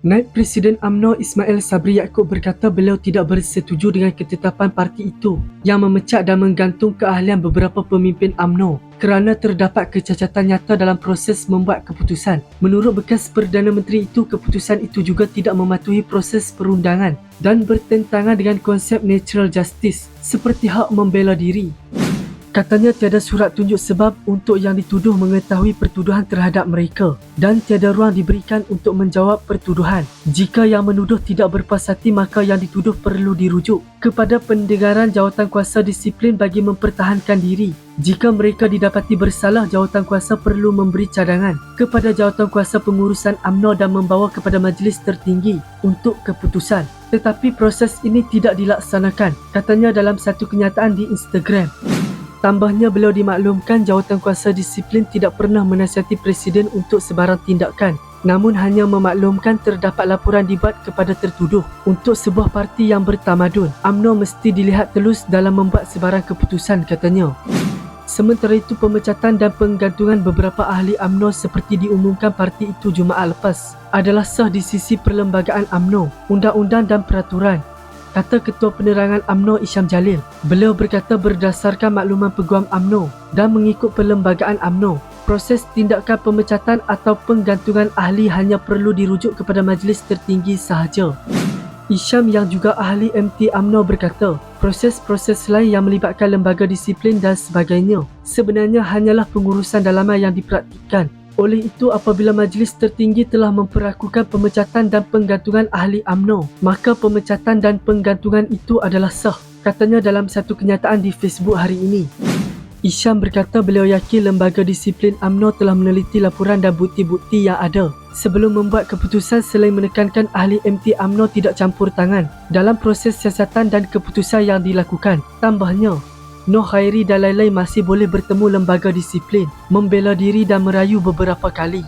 Naib Presiden UMNO Ismail Sabri Yaakob berkata beliau tidak bersetuju dengan ketetapan parti itu yang memecat dan menggantung keahlian beberapa pemimpin UMNO kerana terdapat kecacatan nyata dalam proses membuat keputusan. Menurut bekas Perdana Menteri itu, keputusan itu juga tidak mematuhi proses perundangan dan bertentangan dengan konsep natural justice seperti hak membela diri. Katanya tiada surat tunjuk sebab untuk yang dituduh mengetahui pertuduhan terhadap mereka dan tiada ruang diberikan untuk menjawab pertuduhan. Jika yang menuduh tidak berpuas hati, maka yang dituduh perlu dirujuk kepada pendengaran jawatankuasa disiplin bagi mempertahankan diri. Jika mereka didapati bersalah, jawatankuasa perlu memberi cadangan kepada jawatankuasa pengurusan UMNO dan membawa kepada majlis tertinggi untuk keputusan. Tetapi proses ini tidak dilaksanakan, katanya dalam satu kenyataan di Instagram. Tambahnya, beliau dimaklumkan jawatankuasa disiplin tidak pernah menasihati Presiden untuk sebarang tindakan, namun hanya memaklumkan terdapat laporan dibuat kepada tertuduh. Untuk sebuah parti yang bertamadun, UMNO mesti dilihat telus dalam membuat sebarang keputusan, katanya. Sementara itu, pemecatan dan penggantungan beberapa ahli UMNO seperti diumumkan parti itu Jumaat lepas adalah sah di sisi perlembagaan UMNO, undang-undang dan peraturan, kata Ketua Penerangan UMNO Isham Jalil. Beliau berkata berdasarkan makluman Peguam UMNO dan mengikut perlembagaan UMNO, proses tindakan pemecatan atau penggantungan ahli hanya perlu dirujuk kepada majlis tertinggi sahaja. Isham yang juga ahli MT UMNO berkata, proses-proses lain yang melibatkan lembaga disiplin dan sebagainya sebenarnya hanyalah pengurusan dalaman yang dipraktikkan. Oleh itu, apabila majlis tertinggi telah memperlakukan pemecatan dan penggantungan ahli UMNO, maka pemecatan dan penggantungan itu adalah sah, katanya dalam satu kenyataan di Facebook hari ini. Isham berkata beliau yakin lembaga disiplin UMNO telah meneliti laporan dan bukti-bukti yang ada sebelum membuat keputusan, selain menekankan ahli MT UMNO tidak campur tangan dalam proses siasatan dan keputusan yang dilakukan. Tambahnya, Noh Khairi dan lain-lain masih boleh bertemu lembaga disiplin, membela diri dan merayu beberapa kali.